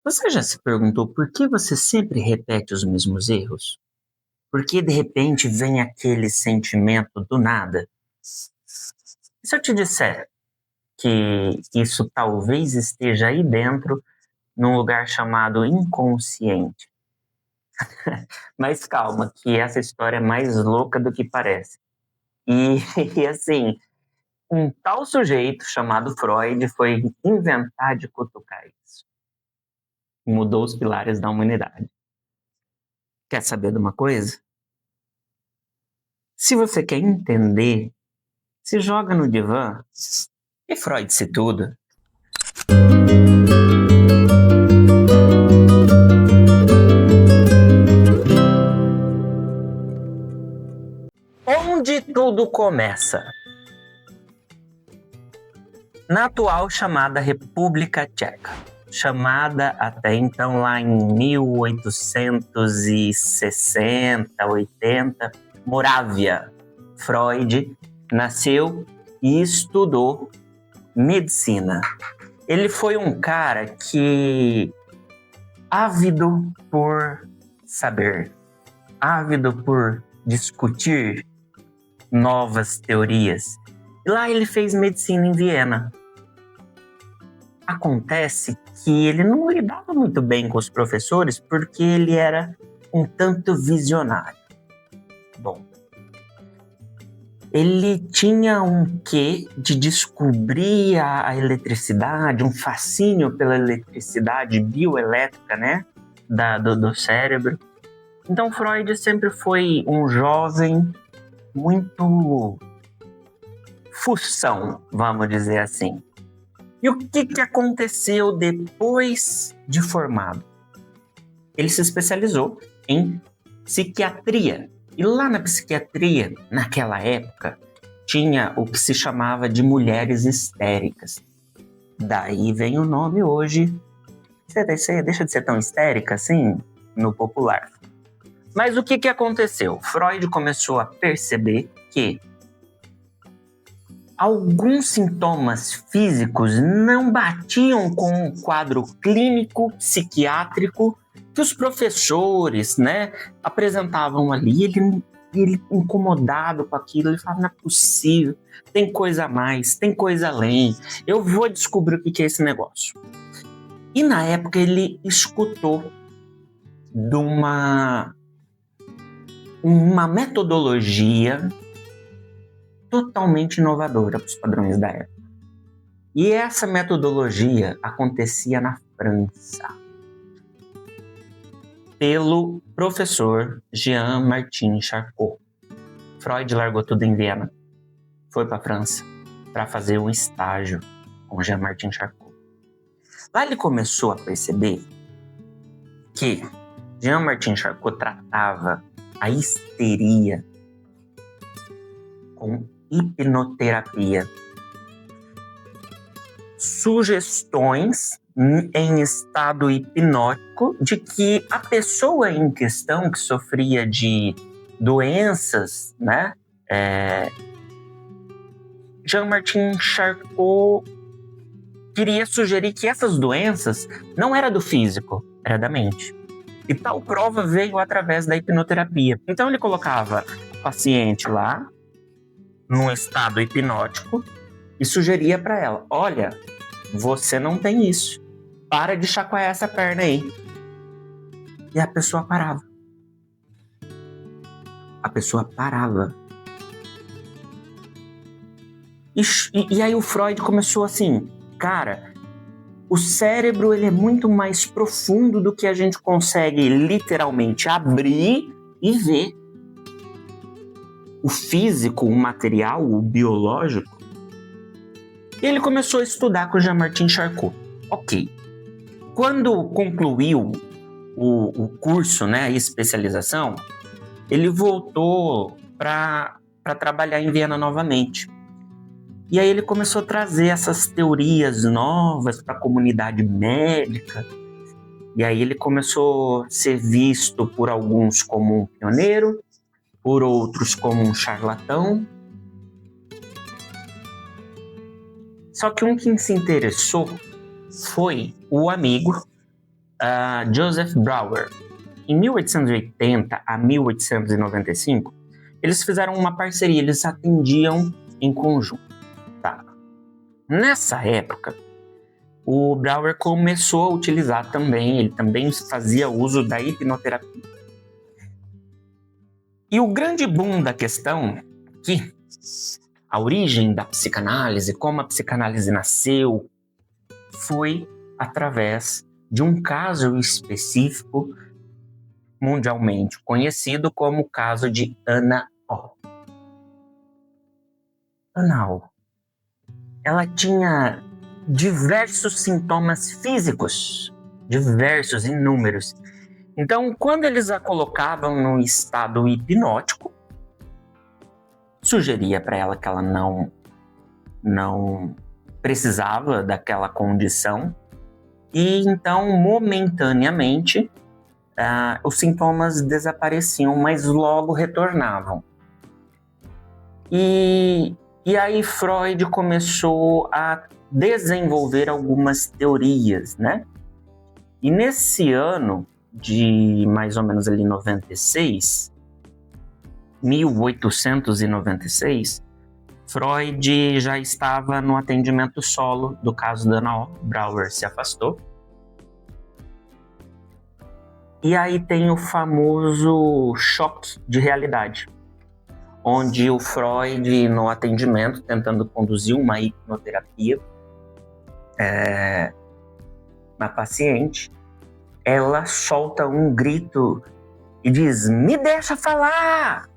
Você já se perguntou por que você sempre repete os mesmos erros? Por que de repente vem aquele sentimento do nada? E se eu te disser que isso talvez esteja aí dentro, num lugar chamado inconsciente? Mas calma, que essa história é mais louca do que parece. E, e assim, um tal sujeito chamado Freud foi inventar de cutucar isso. Mudou os pilares da humanidade. Quer saber de uma coisa? Se você quer entender, se joga no divã e Freud-se tudo. Onde tudo começa? Na atual chamada República Tcheca, chamada até então lá em 1860, 80, Morávia. Freud nasceu e estudou medicina. Ele foi um cara que ávido por saber, ávido por discutir novas teorias. E lá ele fez medicina em Viena. Acontece que ele não lidava muito bem com os professores porque ele era um tanto visionário. Bom, ele tinha um quê de descobrir a eletricidade, um fascínio pela eletricidade bioelétrica, né, do cérebro. Então Freud sempre foi um jovem muito fução, vamos dizer assim. E o que aconteceu depois de formado? Ele se especializou em psiquiatria. E lá na psiquiatria, naquela época, tinha o que se chamava de mulheres histéricas. Daí vem o nome hoje. Você deixa de ser tão histérica assim no popular. Mas o que aconteceu? Freud começou a perceber que alguns sintomas físicos não batiam com o quadro clínico, psiquiátrico que os professores, né, apresentavam ali. Ele incomodado com aquilo, ele falava, não é possível, tem coisa a mais, tem coisa além, eu vou descobrir o que é esse negócio. E na época ele escutou de uma metodologia totalmente inovadora para os padrões da época. E essa metodologia acontecia na França, pelo professor Jean-Martin Charcot. Freud largou tudo em Viena, foi para a França para fazer um estágio com Jean-Martin Charcot. Lá ele começou a perceber que Jean-Martin Charcot tratava a histeria com hipnoterapia. Sugestões em estado hipnótico de que a pessoa em questão que sofria de doenças, né? Jean-Martin Charcot queria sugerir que essas doenças não eram do físico, era da mente. E tal prova veio através da hipnoterapia. Então ele colocava o paciente lá, num estado hipnótico, e sugeria para ela, olha, você não tem isso, para de chacoalhar essa perna aí. E a pessoa parava. A pessoa parava. E aí o Freud começou assim, cara, o cérebro ele é muito mais profundo do que a gente consegue literalmente abrir e ver. O físico, o material, o biológico. E ele começou a estudar com o Jean-Martin Charcot. Ok. Quando concluiu o curso, né, a especialização, ele voltou para trabalhar em Viena novamente. E aí ele começou a trazer essas teorias novas para a comunidade médica. E aí ele começou a ser visto por alguns como um pioneiro, por outros como um charlatão. Só que um que se interessou foi o amigo Joseph Brauer. Em 1880 a 1895, eles fizeram uma parceria, eles atendiam em conjunto. Tá. Nessa época, o Brauer começou a utilizar também, ele também fazia uso da hipnoterapia. E o grande boom da questão aqui, a origem da psicanálise, como a psicanálise nasceu, foi através de um caso específico mundialmente conhecido como o caso de Ana O. Ana O, ela tinha diversos sintomas físicos, diversos, inúmeros. Então, quando eles a colocavam num estado hipnótico, sugeria para ela que ela não precisava daquela condição, e então, momentaneamente, os sintomas desapareciam, mas logo retornavam. E aí Freud começou a desenvolver algumas teorias, né? E nesse ano de mais ou menos ali 1896, Freud já estava no atendimento solo do caso da Ana O. Brauer se afastou. E aí tem o famoso choque de realidade, onde o Freud, no atendimento, tentando conduzir uma hipnoterapia na paciente, ela solta um grito e diz: "Me deixa falar!"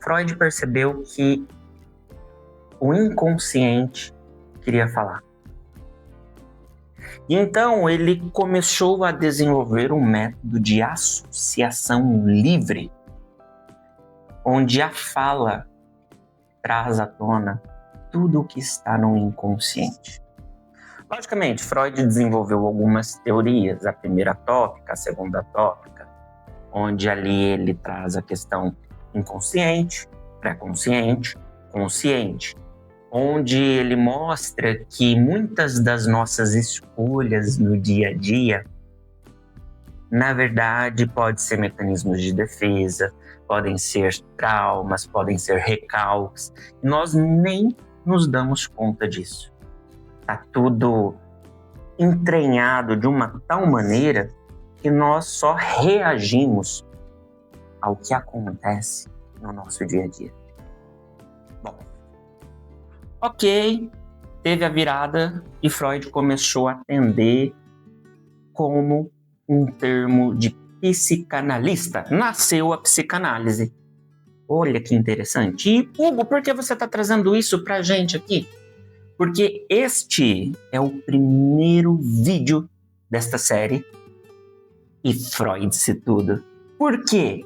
Freud percebeu que o inconsciente queria falar. E então ele começou a desenvolver um método de associação livre, onde a fala traz à tona tudo o que está no inconsciente. Logicamente, Freud desenvolveu algumas teorias, a primeira tópica, a segunda tópica, onde ali ele traz a questão inconsciente, pré-consciente, consciente, onde ele mostra que muitas das nossas escolhas no dia a dia, na verdade, podem ser mecanismos de defesa, podem ser traumas, podem ser recalques, e nós nem nos damos conta disso. Está tudo entranhado de uma tal maneira que nós só reagimos ao que acontece no nosso dia a dia. Bom, ok, teve a virada e Freud começou a atender como um termo de psicanalista. Nasceu a psicanálise. Olha que interessante. E, Hugo, por que você está trazendo isso pra gente aqui? Porque este é o primeiro vídeo desta série e Freud-se tudo. Por quê?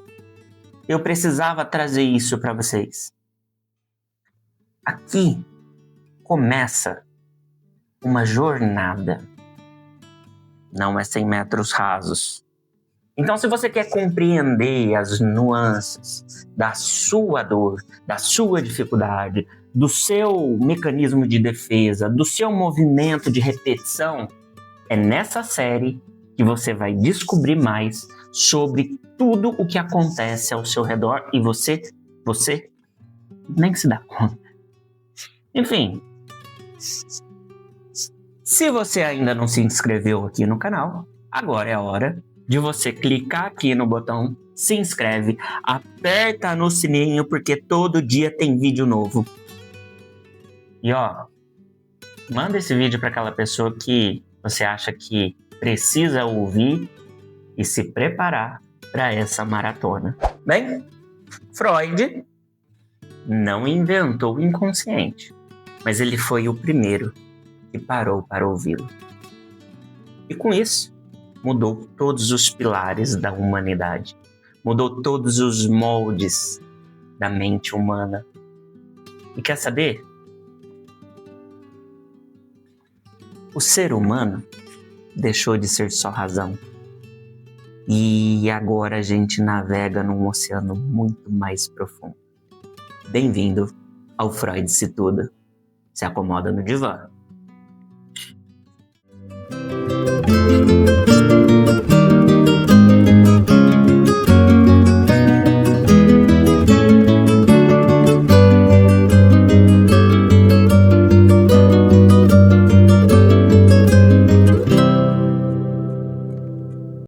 Eu precisava trazer isso para vocês. Aqui começa uma jornada. Não é 100 metros rasos. Então, se você quer compreender as nuances da sua dor, da sua dificuldade, do seu mecanismo de defesa, do seu movimento de repetição, é nessa série que você vai descobrir mais sobre tudo o que acontece ao seu redor e você nem se dá conta. Enfim, se você ainda não se inscreveu aqui no canal, agora é a hora de você clicar aqui no botão se inscreve, aperta no sininho porque todo dia tem vídeo novo. E manda esse vídeo para aquela pessoa que você acha que precisa ouvir e se preparar para essa maratona. Bem, Freud não inventou o inconsciente, mas ele foi o primeiro que parou para ouvi-lo. E com isso, mudou todos os pilares da humanidade, mudou todos os moldes da mente humana. E quer saber? O ser humano deixou de ser só razão. E agora a gente navega num oceano muito mais profundo. Bem-vindo ao Freud-se tudo. Se acomoda no divã.